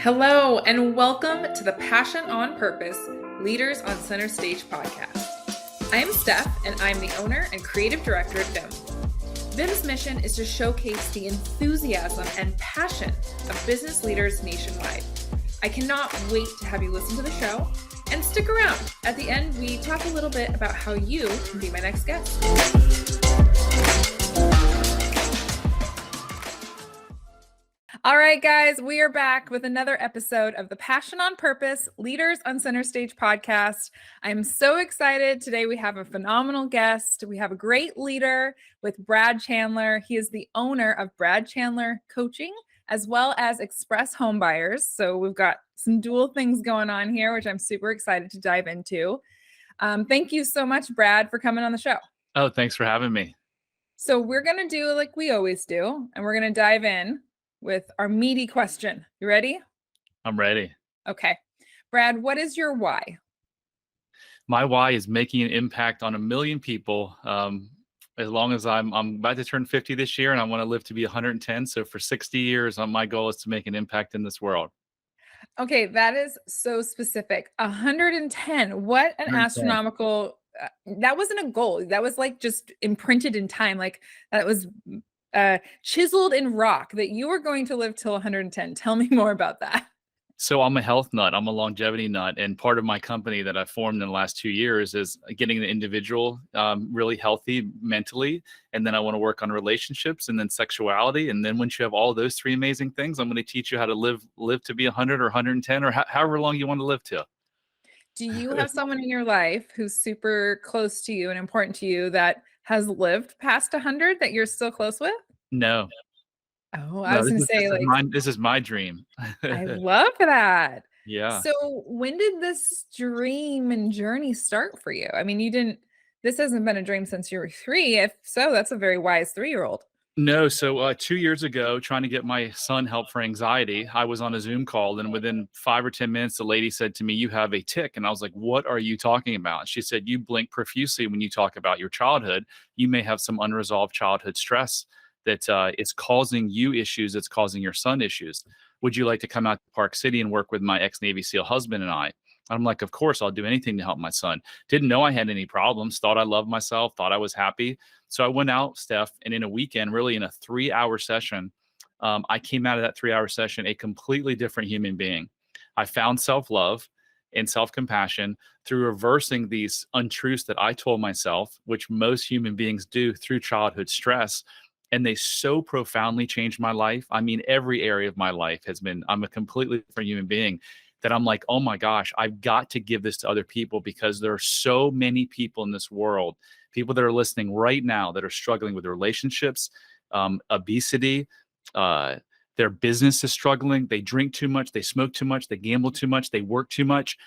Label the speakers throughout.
Speaker 1: Hello, and welcome to the Passion on Purpose Leaders on Center Stage podcast. I am Steph, and I'm the owner and creative director at VIM. VIM's mission is to showcase the enthusiasm and passion of business leaders nationwide. I cannot wait to have you listen to the show and stick around. At the end, we talk a little bit about how you can be my next guest. All right, guys, we are back with another episode of the Passion on Purpose Leaders on Center Stage podcast. I'm so excited. Today we have a phenomenal guest. We have a great leader with Brad Chandler. He is the owner of Brad Chandler Coaching, as well as Express Home Buyers. So we've got some dual things going on here, which I'm super excited to dive into. Thank you so much, Brad, for coming on the show.
Speaker 2: Oh, thanks for having me.
Speaker 1: So we're going to do like we always do, and we're going to dive in with our meaty question. You ready?
Speaker 2: I'm ready.
Speaker 1: Okay. Brad, what is your why?
Speaker 2: My why is making an impact on 1 million people. As long as I'm about to turn 50 this year, and I want to live to be 110. So for 60 years, my goal is to make an impact in this world.
Speaker 1: Okay, that is so specific. 110. What an
Speaker 2: 110.
Speaker 1: astronomical, that wasn't a goal. That was like just imprinted in time. Like that was chiseled in rock that you were going to live till 110. Tell me more about that.
Speaker 2: So I'm a health nut. I'm a longevity nut. And part of my company that I formed in the last 2 years is getting the individual really healthy mentally. And then I want to work on relationships and then sexuality. And then once you have all those three amazing things, I'm going to teach you how to live to be 100 or 110 or however long you want to live to.
Speaker 1: Do you have someone in your life who's super close to you and important to you that has lived past 100 that you're still close with?
Speaker 2: No.
Speaker 1: Oh, I was going to say
Speaker 2: this is my dream.
Speaker 1: I love that.
Speaker 2: Yeah.
Speaker 1: So when did this dream and journey start for you? I mean, this hasn't been a dream since you were 3. If so, that's a very wise 3-year-old.
Speaker 2: No. So 2 years ago, trying to get my son help for anxiety, I was on a Zoom call, and within 5 or 10 minutes, the lady said to me, "You have a tic." And I was like, "What are you talking about?" She said, "You blink profusely when you talk about your childhood. You may have some unresolved childhood stress that is causing you issues. It's causing your son issues. Would you like to come out to Park City and work with my ex-Navy SEAL husband and I?" I'm like, "Of course, I'll do anything to help my son." Didn't know I had any problems, thought I loved myself, thought I was happy. So I went out, Steph, and in a weekend, really in a 3-hour session, I came out of that 3-hour session a completely different human being. I found self-love and self-compassion through reversing these untruths that I told myself, which most human beings do through childhood stress. And they so profoundly changed my life. I mean, every area of my life I'm a completely different human being that I'm like, oh my gosh, I've got to give this to other people because there are so many people in this world, people that are listening right now that are struggling with relationships, obesity, their business is struggling. They drink too much, they smoke too much, they gamble too much, they work too much.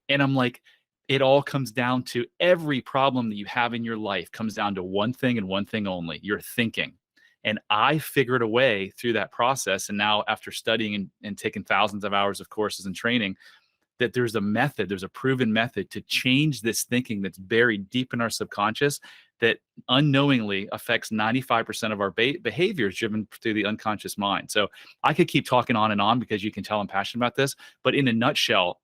Speaker 2: And I'm like, it all comes down to every problem that you have in your life comes down to one thing and one thing only, your thinking. And I figured a way through that process. And now after studying and taking thousands of hours of courses and training, that there's a proven method to change this thinking that's buried deep in our subconscious that unknowingly affects 95% of our behaviors driven through the unconscious mind. So I could keep talking on and on because you can tell I'm passionate about this, but in a nutshell,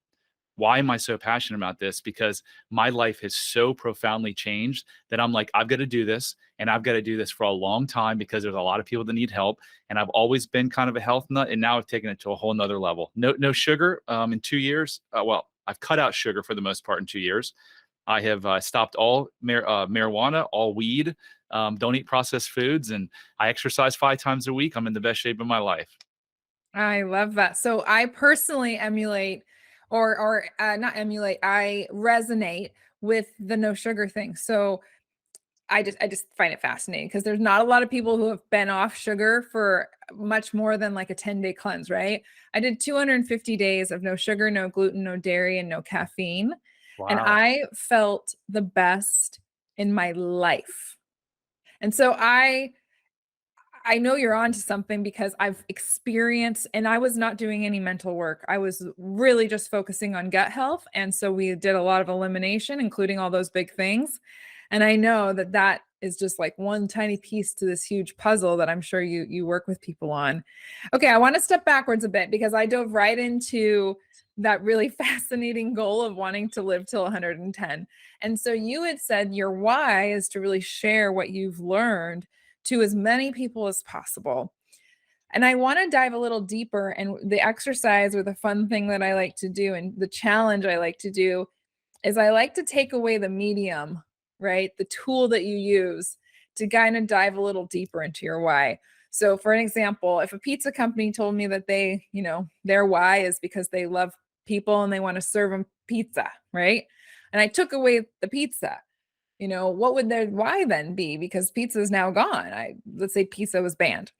Speaker 2: why am I so passionate about this? Because my life has so profoundly changed that I'm like, I've got to do this, and I've got to do this for a long time because there's a lot of people that need help. And I've always been kind of a health nut, and now I've taken it to a whole nother level. No sugar in 2 years. Well, I've cut out sugar for the most part in 2 years. I have stopped all marijuana, all weed, don't eat processed foods, and I exercise 5 times a week. I'm in the best shape of my life.
Speaker 1: I love that. So I personally emulate or not emulate, I resonate with the no sugar thing. So I just find it fascinating because there's not a lot of people who have been off sugar for much more than like a 10-day cleanse, right? I did 250 days of no sugar, no gluten, no dairy, and no caffeine.
Speaker 2: Wow.
Speaker 1: And I felt the best in my life. And so I know you're onto something because I've experienced, and I was not doing any mental work. I was really just focusing on gut health. And so we did a lot of elimination, including all those big things. And I know that that is just like one tiny piece to this huge puzzle that I'm sure you work with people on. Okay, I want to step backwards a bit because I dove right into that really fascinating goal of wanting to live till 110. And so you had said your why is to really share what you've learned to as many people as possible. And I want to dive a little deeper. And the exercise or the fun thing that I like to do and the challenge I like to do is I like to take away the medium, right? The tool that you use to kind of dive a little deeper into your why. So, for an example, if a pizza company told me that their why is because they love people and they want to serve them pizza, right? And I took away the pizza, what would their why then be? Because pizza is now gone. Let's say pizza was banned.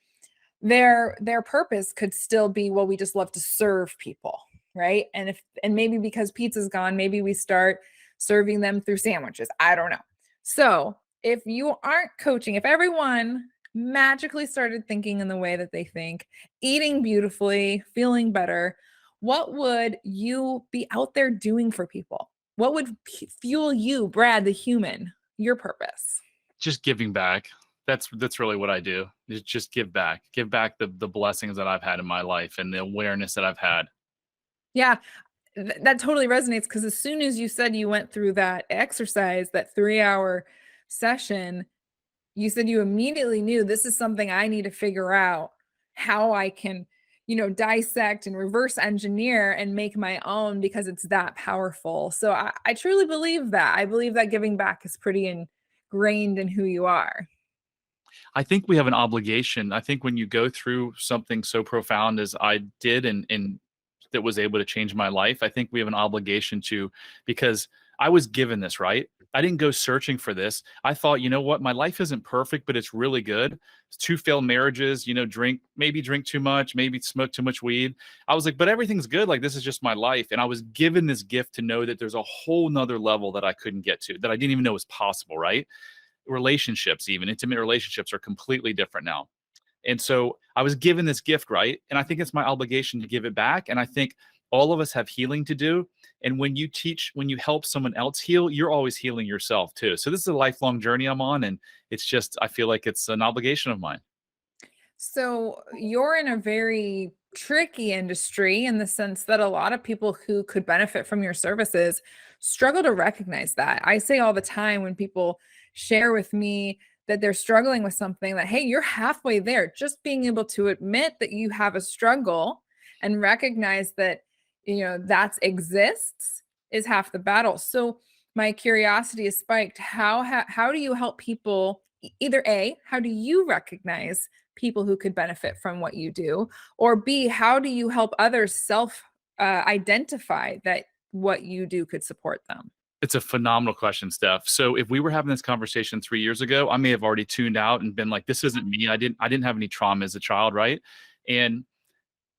Speaker 1: Their purpose could still be, well, we just love to serve people, right? And maybe because pizza's gone, maybe we start serving them through sandwiches. I don't know. So if you aren't coaching, if everyone magically started thinking in the way that they think, eating beautifully, feeling better, what would you be out there doing for people? What would fuel you, Brad, the human, your purpose?
Speaker 2: Just giving back. That's really what I do. Is just give back. Give back the blessings that I've had in my life and the awareness that I've had.
Speaker 1: Yeah, that totally resonates because as soon as you said you went through that exercise, that 3-hour session, you said you immediately knew this is something I need to figure out how I can, dissect and reverse engineer and make my own because it's that powerful. So I truly believe that. I believe that giving back is pretty ingrained in who you are.
Speaker 2: I think we have an obligation. I think when you go through something so profound as I did and that was able to change my life, I think we have an obligation to, because I was given this, right? I didn't go searching for this. I thought, you know what, my life isn't perfect, but it's really good. Two failed marriages, maybe drink too much, maybe smoke too much weed. I was like, but everything's good. Like, this is just my life. And I was given this gift to know that there's a whole nother level that I couldn't get to, that I didn't even know was possible, right? Relationships, even intimate relationships, are completely different now. And so I was given this gift, right? And I think it's my obligation to give it back. And I think all of us have healing to do. And when you help someone else heal, you're always healing yourself too. So this is a lifelong journey I'm on. And I feel like it's an obligation of mine.
Speaker 1: So you're in a very tricky industry in the sense that a lot of people who could benefit from your services struggle to recognize that. I say all the time when people share with me that they're struggling with something that, hey, you're halfway there. Just being able to admit that you have a struggle and recognize that, that exists is half the battle. So my curiosity is spiked. How do you help people? Either A, how do you recognize people who could benefit from what you do? Or B, how do you help others self identify that what you do could support them?
Speaker 2: It's a phenomenal question, Steph. So if we were having this conversation 3 years ago, I may have already tuned out and been like, this isn't me. I didn't have any trauma as a child, right? And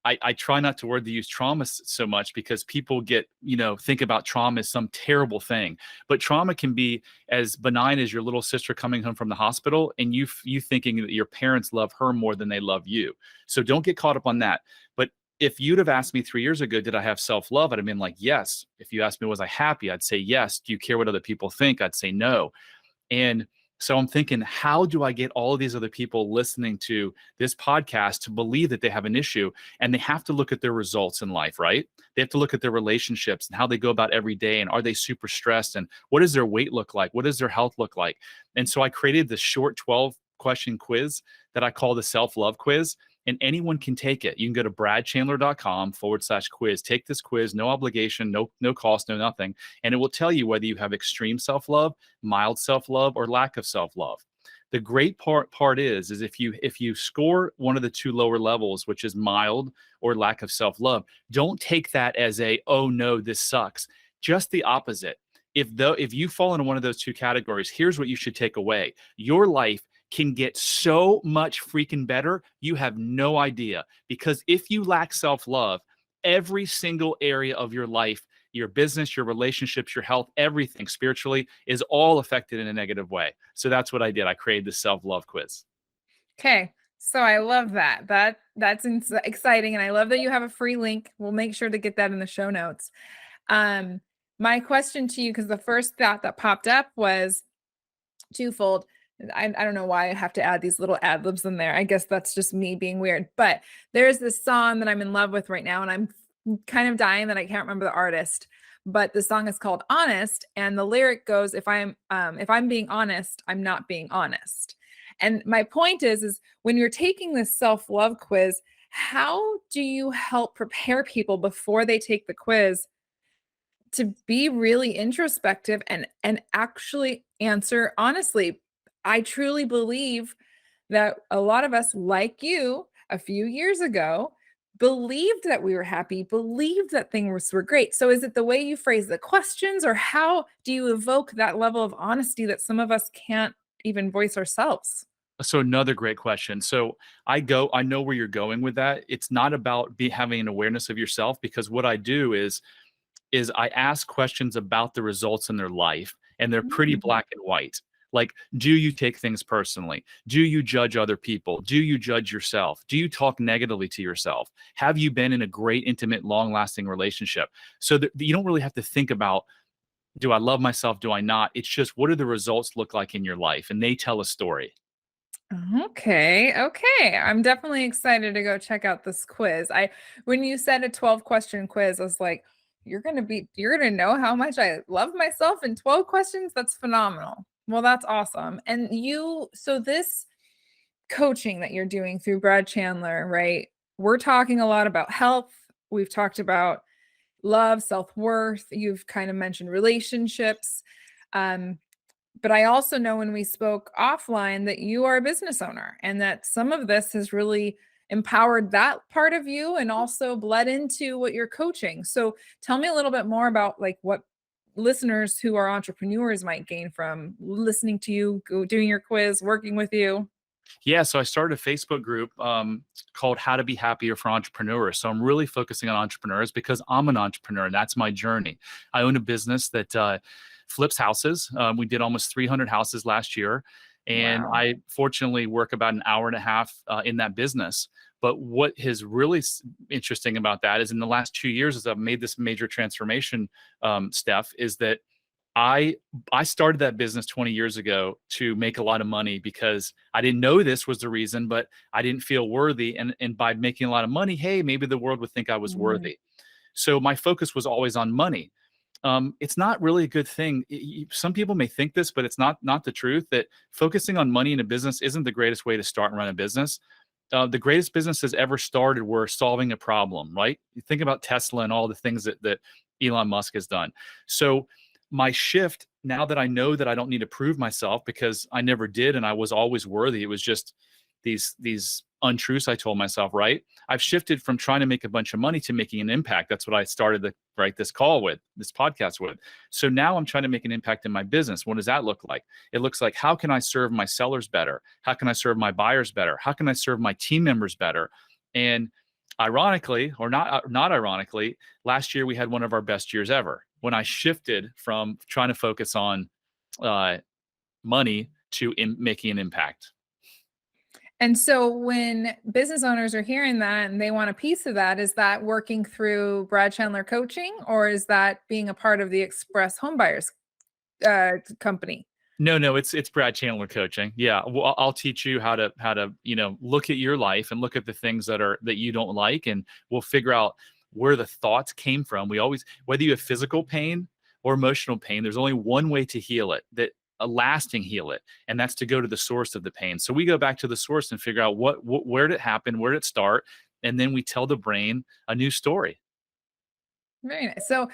Speaker 2: I try not to word the use trauma so much because people think about trauma as some terrible thing. But trauma can be as benign as your little sister coming home from the hospital and you thinking that your parents love her more than they love you. So don't get caught up on that. But if you'd have asked me 3 years ago, did I have self-love? I'd have been like, yes. If you asked me, was I happy? I'd say yes. Do you care what other people think? I'd say no. And so I'm thinking, how do I get all of these other people listening to this podcast to believe that they have an issue? And they have to look at their results in life, right? They have to look at their relationships and how they go about every day. And are they super stressed? And what does their weight look like? What does their health look like? And so I created this short 12-question quiz that I call the self-love quiz. And anyone can take it. You can go to bradchandler.com/quiz. Take this quiz, no obligation, no cost, no nothing. And it will tell you whether you have extreme self-love, mild self-love, or lack of self-love. The great part is if you score one of the two lower levels, which is mild or lack of self-love, don't take that as oh no, this sucks. Just the opposite. If you fall into one of those two categories, here's what you should take away. Your life can get so much freaking better, you have no idea. Because if you lack self-love, every single area of your life, your business, your relationships, your health, everything spiritually is all affected in a negative way. So that's what I did. I created the self-love quiz.
Speaker 1: Okay. So I love that. That's exciting. And I love that you have a free link. We'll make sure to get that in the show notes. My question to you, because the first thought that popped up was, twofold. I don't know why I have to add these little ad libs in there. I guess that's just me being weird. But there's this song that I'm in love with right now, and I'm kind of dying that I can't remember the artist. But the song is called Honest, and the lyric goes, if I'm being honest, I'm not being honest. And my point is when you're taking this self-love quiz, how do you help prepare people before they take the quiz to be really introspective and actually answer honestly? I truly believe that a lot of us, like you a few years ago, believed that we were happy, believed that things were great. So is it the way you phrase the questions, or how do you evoke that level of honesty that some of us can't even voice ourselves?
Speaker 2: So another great question. So I know where you're going with that. It's not about having an awareness of yourself, because what I do is I ask questions about the results in their life, and they're pretty
Speaker 1: Mm.
Speaker 2: black and white. Like, do you take things personally? Do you judge other people? Do you judge yourself? Do you talk negatively to yourself? Have you been in a great, intimate, long lasting relationship? So that you don't really have to think about, do I love myself? Do I not? It's just, what do the results look like in your life? And they tell a story.
Speaker 1: Okay, okay. I'm definitely excited to go check out this quiz. When you said a 12-question quiz, I was like, you're gonna know how much I love myself in 12 questions? That's phenomenal. Well, that's awesome. And so this coaching that you're doing through Brad Chandler, right? We're talking a lot about health. We've talked about love, self-worth. You've kind of mentioned relationships. Um, but I also know when we spoke offline that you are a business owner and that some of this has really empowered that part of you and also bled into what you're coaching. So tell me a little bit more about like what listeners who are entrepreneurs might gain from listening to you, doing your quiz, working with you.
Speaker 2: Yeah, so I started a Facebook group called How to Be Happier for Entrepreneurs. So I'm really focusing on entrepreneurs because I'm an entrepreneur and that's my journey. I own a business that flips houses. We did almost 300 houses last year. And
Speaker 1: Wow.
Speaker 2: I fortunately work about an hour and a half in that business. But what is really interesting about that is in the last 2 years, as I've made this major transformation, Steph, is that I I started that business 20 years ago to make a lot of money because I didn't know this was the reason, but I didn't feel worthy. And by making a lot of money, hey, maybe the world would think I was
Speaker 1: Mm,
Speaker 2: worthy. So my focus was always on money. It's not really a good thing. Some people may think this, but it's not the truth. That focusing on money in a business isn't the greatest way to start and run a business. The greatest businesses ever started were solving a problem, right? You think about Tesla and all the things that Elon Musk has done. So my shift, now that I know that I don't need to prove myself because I never did and I was always worthy. It was just these untruths I told myself, right? I've shifted from trying to make a bunch of money to making an impact. That's what I started the right this call with, this podcast with. So now I'm trying to make an impact in my business. What does that look like? It looks like, how can I serve my sellers better? How can I serve my buyers better? How can I serve my team members better? And ironically, or not ironically, last year we had one of our best years ever when I shifted from trying to focus on uh, money to making an impact.
Speaker 1: And so when business owners are hearing that and they want a piece of that, is that working through Brad Chandler Coaching, or is that being a part of the Express Homebuyers company?
Speaker 2: No, it's Brad Chandler Coaching. Yeah, well, I'll teach you how to look at your life and look at the things that you don't like, and we'll figure out where the thoughts came from. We always, whether you have physical pain or emotional pain, there's only one way to heal it, that a lasting heal it, and that's to go to the source of the pain. So we go back to the source and figure out where did it happen, where did it start, and then we tell the brain a new story.
Speaker 1: Very nice. So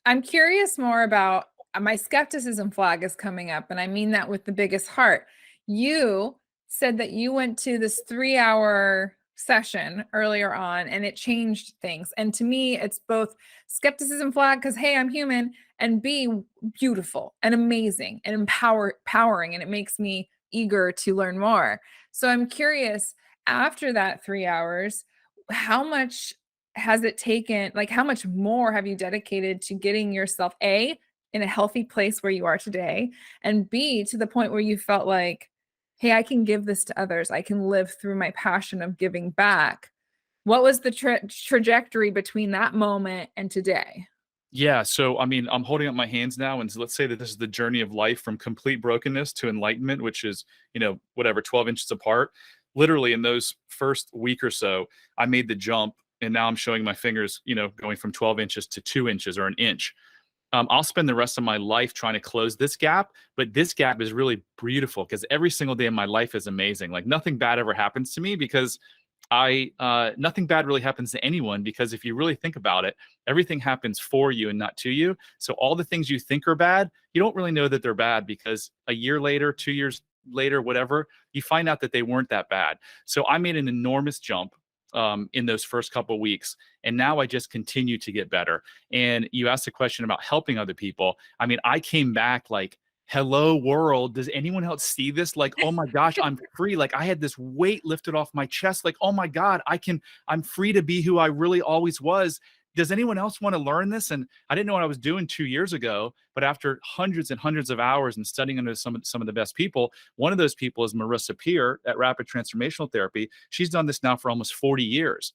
Speaker 1: I'm curious more about my skepticism flag is coming up, and I mean that with the biggest heart. You said that you went to this 3-hour session earlier on and it changed things. And to me, it's both skepticism flag because, hey, I'm human, and B, beautiful and amazing and empowering. And it makes me eager to learn more. So I'm curious, after that 3 hours, how much has it taken, like how much more have you dedicated to getting yourself in a healthy place where you are today, and B, to the point where you felt like, hey, I can give this to others, I can live through my passion of giving back? What was the trajectory between that moment and today?
Speaker 2: Yeah. So, I mean, I'm holding up my hands now. And let's say that this is the journey of life from complete brokenness to enlightenment, which is, whatever, 12 inches apart. Literally, in those first week or so, I made the jump. And now I'm showing my fingers, going from 12 inches to 2 inches or an inch. I'll spend the rest of my life trying to close this gap, but this gap is really beautiful because every single day in my life is amazing. Like nothing bad ever happens to me because nothing bad really happens to anyone because if you really think about it, everything happens for you and not to you. So all the things you think are bad, you don't really know that they're bad because a year later, 2 years later, whatever, you find out that they weren't that bad. So I made an enormous jump in those first couple of weeks, and now I just continue to get better. And you asked a question about helping other people. I mean, I came back like, hello world, does anyone else see this? Like, oh my gosh, I'm free. Like I had this weight lifted off my chest. Like, oh my God, I'm free to be who I really always was. Does anyone else want to learn this? And I didn't know what I was doing 2 years ago, but after hundreds and hundreds of hours and studying under some of the best people, one of those people is Marissa Peer at Rapid Transformational Therapy. She's done this now for almost 40 years.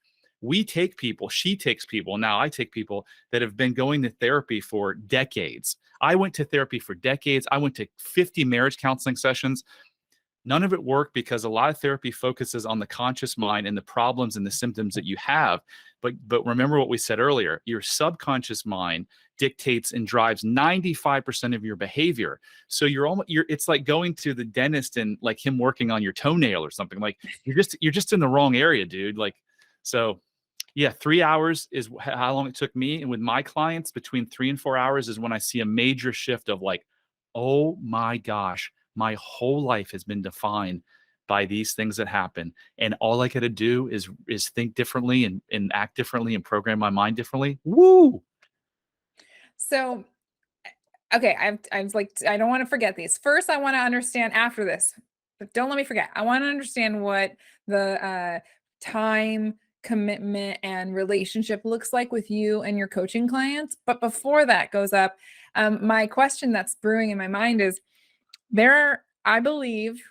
Speaker 2: She takes people, now I take people that have been going to therapy for decades. I went to therapy for decades. I went to 50 marriage counseling sessions. None of it worked because a lot of therapy focuses on the conscious mind and the problems and the symptoms that you have. But remember what we said earlier, your subconscious mind dictates and drives 95% of your behavior. So it's like going to the dentist and like him working on your toenail or something. Like you're just in the wrong area, dude. Like, so yeah, 3 hours is how long it took me. And with my clients, between 3 and 4 hours is when I see a major shift of like, oh my gosh, my whole life has been defined by these things that happen. And all I got to do is think differently and act differently and program my mind differently. Woo!
Speaker 1: So, okay, I was like, I don't want to forget these. First, I want to understand after this, but don't let me forget. I want to understand what the time commitment and relationship looks like with you and your coaching clients. But before that goes up, my question that's brewing in my mind is I believe,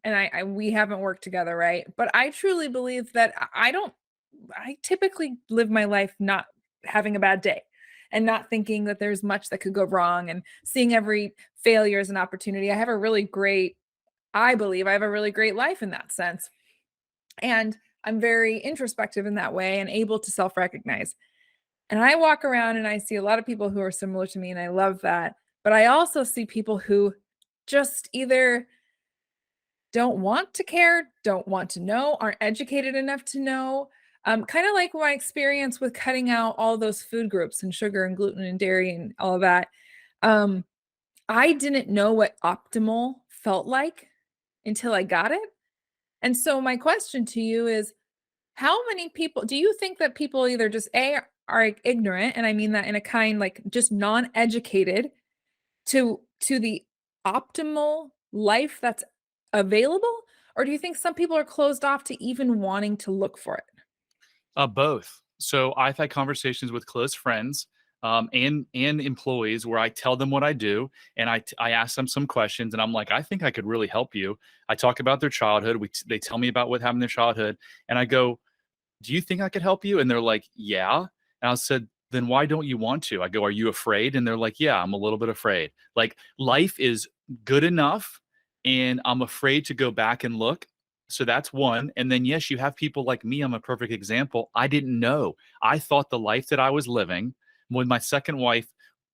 Speaker 1: and we haven't worked together, right? But I truly believe that I typically live my life not having a bad day and not thinking that there's much that could go wrong and seeing every failure as an opportunity. I believe I have a really great life in that sense. And I'm very introspective in that way and able to self recognize. And I walk around and I see a lot of people who are similar to me, and I love that. But I also see people who just either don't want to care, don't want to know, aren't educated enough to know. Kind of like my experience with cutting out all those food groups and sugar and gluten and dairy and all of that. Um, I didn't know what optimal felt like until I got it. And so my question to you is, how many people do you think that people either just are ignorant, and I mean that in a kind like just non-educated to the optimal life that's available? Or do you think some people are closed off to even wanting to look for it?
Speaker 2: Both. So I've had conversations with close friends and employees where I tell them what I do, and I ask them some questions, and I'm like, I think I could really help you. I talk about their childhood. They tell me about what happened in their childhood, and I go, do you think I could help you? And they're like, yeah. And I said, then why don't you want to? I go, are you afraid? And they're like, yeah, I'm a little bit afraid. Like life is good enough and I'm afraid to go back and look. So that's one. And then, yes, you have people like me. I'm a perfect example. I didn't know. I thought the life that I was living when my second wife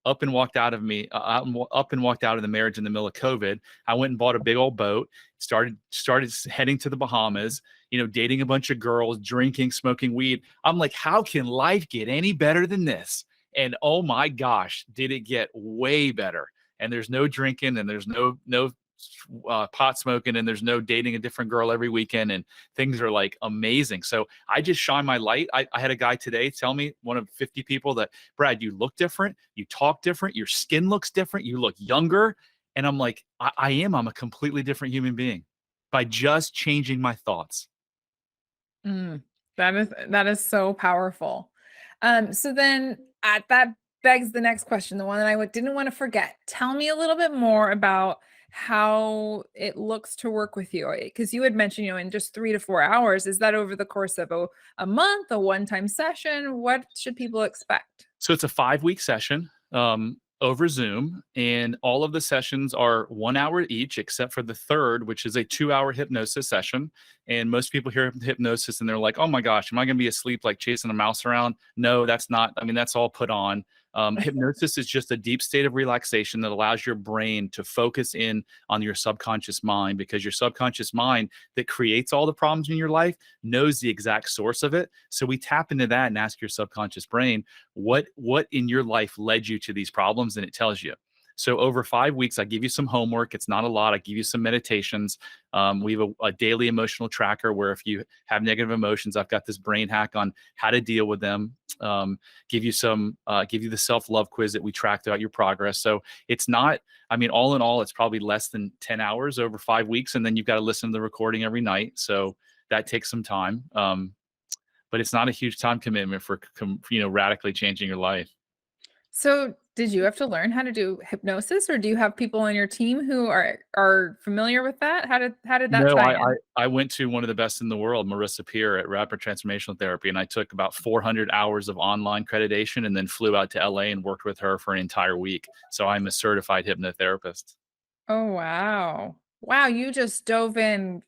Speaker 2: up and walked out of me, up and walked out of the marriage in the middle of COVID. I went and bought a big old boat, started heading to the Bahamas, dating a bunch of girls, drinking, smoking weed. I'm like, how can life get any better than this? And oh my gosh, did it get way better? And there's no drinking, and there's no pot smoking, and there's no dating a different girl every weekend, and things are like amazing. So I just shine my light. I had a guy today tell me, one of 50 people, that Brad, you look different, you talk different, your skin looks different, you look younger. And I'm like, I'm a completely different human being by just changing my thoughts.
Speaker 1: Mm, that is so powerful. So then that begs the next question, the one that didn't want to forget. Tell me a little bit more about how it looks to work with you. Because you had mentioned, in just 3 to 4 hours. Is that over the course of a month, a one-time session? What should people expect?
Speaker 2: So it's a 5-week session over Zoom, and all of the sessions are 1 hour each, except for the third, which is a 2-hour hypnosis session. And most people hear hypnosis and they're like, "Oh my gosh, am I going to be asleep like chasing a mouse around?" No, that's not. I mean, that's all put on. Hypnosis is just a deep state of relaxation that allows your brain to focus in on your subconscious mind, because your subconscious mind that creates all the problems in your life knows the exact source of it. So we tap into that and ask your subconscious brain, what in your life led you to these problems, and it tells you. So over 5 weeks, I give you some homework. It's not a lot. I give you some meditations. We have a daily emotional tracker where if you have negative emotions, I've got this brain hack on how to deal with them. Give you the self-love quiz that we track throughout your progress. So it's not, I mean, all in all, it's probably less than 10 hours over 5 weeks. And then you've got to listen to the recording every night. So that takes some time. But it's not a huge time commitment for, radically changing your life.
Speaker 1: So, did you have to learn how to do hypnosis, or do you have people on your team who are familiar with that? How did that
Speaker 2: No,
Speaker 1: tie
Speaker 2: I, I
Speaker 1: in?
Speaker 2: I went to one of the best in the world, Marissa Peer at Rapid Transformational Therapy, and I took about 400 hours of online accreditation, and then flew out to LA and worked with her for an entire week. So I'm a certified hypnotherapist.
Speaker 1: Oh, wow. Wow, you just dove in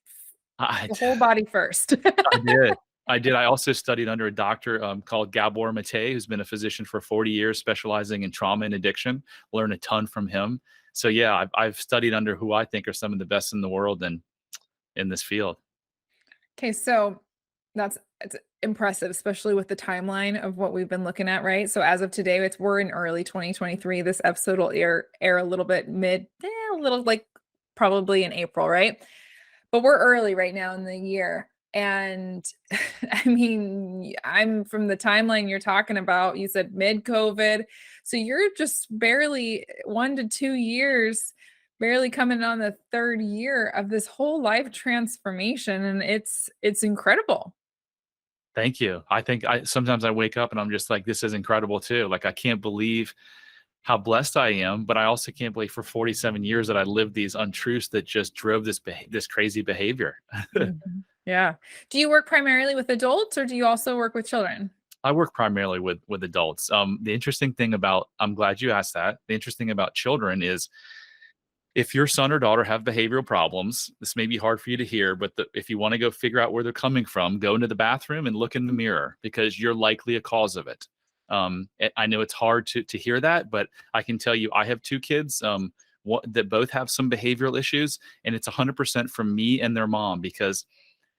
Speaker 2: I,
Speaker 1: the whole body first.
Speaker 2: I did. I did. I also studied under a doctor called Gabor Mate, who's been a physician for 40 years, specializing in trauma and addiction. Learned a ton from him. So yeah, I've studied under who I think are some of the best in the world in this field.
Speaker 1: Okay, so it's impressive, especially with the timeline of what we've been looking at, right? So as of today, we're in early 2023. This episode will air a little bit a little like probably in April, right? But we're early right now in the year. And I mean, I'm from the timeline you're talking about. You said mid-COVID. So you're just barely 1 to 2 years, barely coming on the third year of this whole life transformation. And it's incredible.
Speaker 2: Thank you. I think sometimes I wake up and I'm just like, this is incredible too. Like I can't believe how blessed I am, but I also can't believe for 47 years that I lived these untruths that just drove this crazy behavior.
Speaker 1: Mhm. Yeah. Do you work primarily with adults, or do you also work with children?
Speaker 2: I work primarily with adults. The interesting thing about I'm glad you asked that. The interesting about children is if your son or daughter have behavioral problems, this may be hard for you to hear, but if you want to go figure out where they're coming from, go into the bathroom and look in the mirror, because you're likely a cause of it. I know it's hard to hear that, but I can tell you, I have two kids that both have some behavioral issues, and it's 100% from me and their mom, because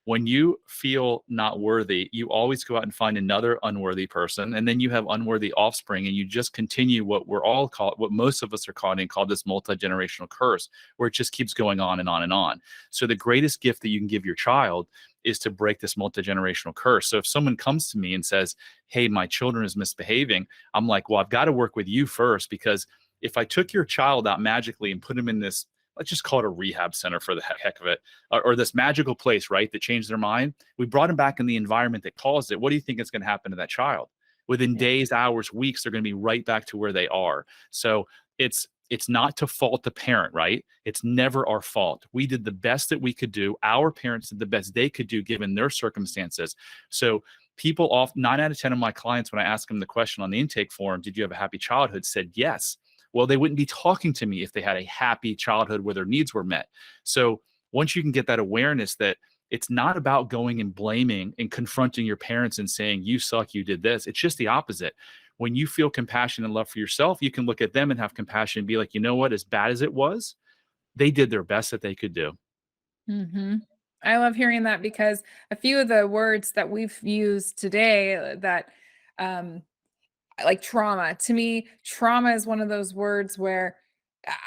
Speaker 2: when you feel not worthy, you always go out and find another unworthy person, and then you have unworthy offspring, and you just continue what we're all called, what most of us are called this multi-generational curse, where it just keeps going on and on and on. So the greatest gift that you can give your child is to break this multi-generational curse. So if someone comes to me and says, "Hey, my children is misbehaving," I'm like, "Well, I've got to work with you first, because if I took your child out magically and put him in this, let's just call it a rehab center for the heck of it, or this magical place, right, that changed their mind. We brought them back in the environment that caused it. What do you think is going to happen to that child? Within
Speaker 1: Yeah.
Speaker 2: days, hours, weeks, they're going to be right back to where they are. So it's not to fault the parent, right? It's never our fault. We did the best that we could do. Our parents did the best they could do given their circumstances. So people 9 out of 10 of my clients, when I ask them the question on the intake form, did you have a happy childhood, said yes. Well, they wouldn't be talking to me if they had a happy childhood where their needs were met. So once you can get that awareness that it's not about going and blaming and confronting your parents and saying, "You suck, you did this." It's just the opposite. When you feel compassion and love for yourself, you can look at them and have compassion and be like, you know what, as bad as it was, they did their best that they could do.
Speaker 1: I love hearing that, because a few of the words that we've used today, that um, like trauma, to me, trauma is one of those words where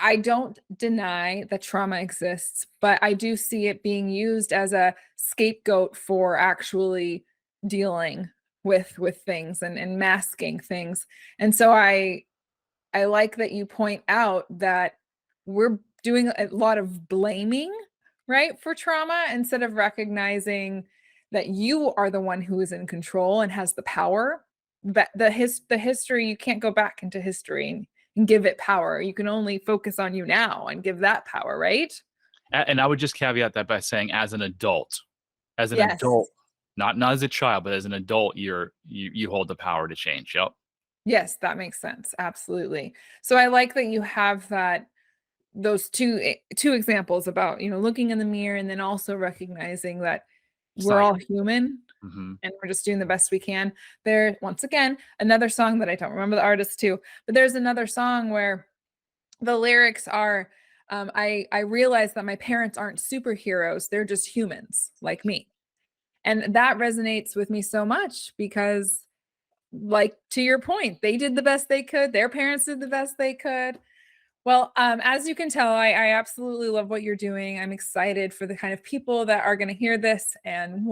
Speaker 1: I don't deny that trauma exists, but I do see it being used as a scapegoat for actually dealing with things, and masking things. And so I like that you point out that we're doing a lot of blaming, right, for trauma, instead of recognizing that you are the one who is in control and has the power. That the history, you can't go back into history and give it power. You can only focus on you now and give that power, right?
Speaker 2: And I would just caveat that by saying, as an
Speaker 1: Yes.
Speaker 2: adult, not as a child, but as an adult, you hold the power to change. Yep.
Speaker 1: Yes, that makes sense. Absolutely. So I like that you have those two examples about, looking in the mirror and then also recognizing that
Speaker 2: It's
Speaker 1: we're
Speaker 2: not
Speaker 1: all human
Speaker 2: your.
Speaker 1: and we're just doing the best we can. There, once again, another song that I don't remember the artist too, but there's another song where the lyrics are, I realize that my parents aren't superheroes, they're just humans like me. And that resonates with me so much because, like, to your point, they did the best they could, their parents did the best they could. Well, as you can tell, I absolutely love what you're doing. I'm excited for the kind of people that are going to hear this and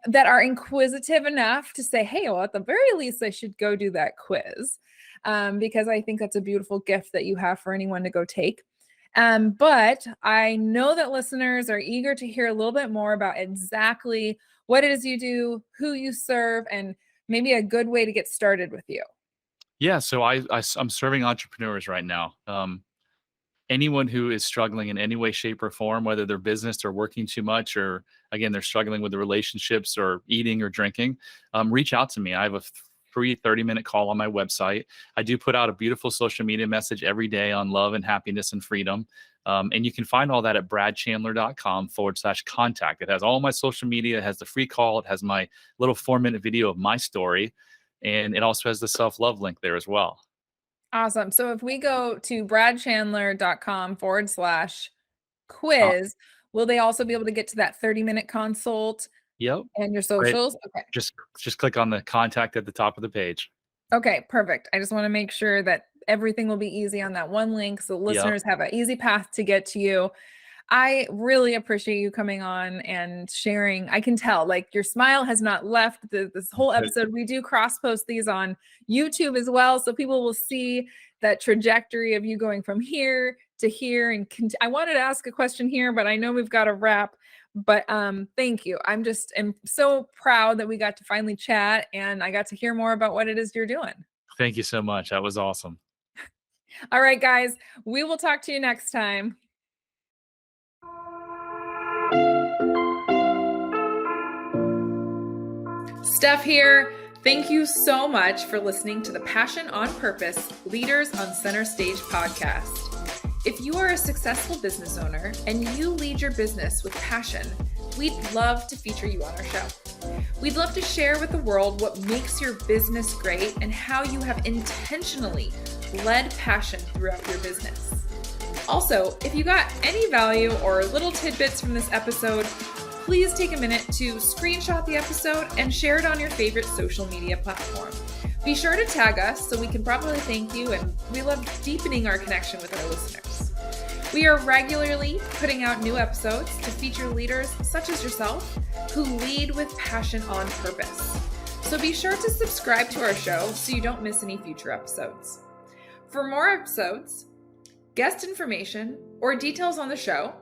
Speaker 1: that are inquisitive enough to say, hey, well, at the very least, I should go do that quiz, because I think that's a beautiful gift that you have for anyone to go take. But I know that listeners are eager to hear a little bit more about exactly what it is you do, who you serve, and maybe a good way to get started with you.
Speaker 2: Yeah, so I'm serving entrepreneurs right now. Anyone who is struggling in any way, shape, or form, whether they're business or working too much, or again, they're struggling with the relationships or eating or drinking, reach out to me. I have a free 30-minute call on my website. I do put out a beautiful social media message every day on love and happiness and freedom. And you can find all that at bradchandler.com/contact. It has all my social media. It has the free call. It has my little 4-minute video of my story. And it also has the self-love link there as well.
Speaker 1: Awesome. So if we go to
Speaker 2: Uh,
Speaker 1: bradchandler.com/quiz, will they also be able to get to that 30-minute consult
Speaker 2: yep.
Speaker 1: and your
Speaker 2: Right.
Speaker 1: socials? Okay.
Speaker 2: Just click on the contact at the top of the page.
Speaker 1: Okay, perfect. I just want to make sure that everything will be easy on that one link so
Speaker 2: Yep.
Speaker 1: listeners have an easy path to get to you. I really appreciate you coming on and sharing. I can tell, like, your smile has not left this whole episode. We do cross post these on YouTube as well, so people will see that trajectory of you going from here to here. And I wanted to ask a question here, but I know we've got to wrap. But thank you. am so proud that we got to finally chat and I got to hear more about what it is you're doing.
Speaker 2: Thank you so much. That was awesome.
Speaker 1: All right, guys, we will talk to you next time. Steph here. Thank you so much for listening to the Passion on Purpose Leaders on Center Stage podcast. If you are a successful business owner and you lead your business with passion, we'd love to feature you on our show. We'd love to share with the world what makes your business great and how you have intentionally led passion throughout your business. Also, if you got any value or little tidbits from this episode, please take a minute to screenshot the episode and share it on your favorite social media platform. Be sure to tag us so we can properly thank you, and we love deepening our connection with our listeners. We are regularly putting out new episodes to feature leaders such as yourself who lead with passion on purpose. So be sure to subscribe to our show so you don't miss any future episodes. For more episodes, guest information, or details on the show,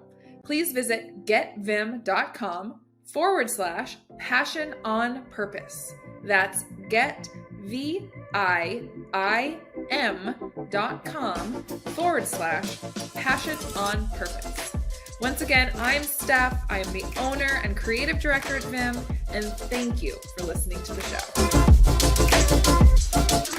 Speaker 1: please visit getvim.com/passion on purpose. That's getvim.com/passion on purpose. Once again, I'm Steph. I am the owner and creative director at Vim, and thank you for listening to the show.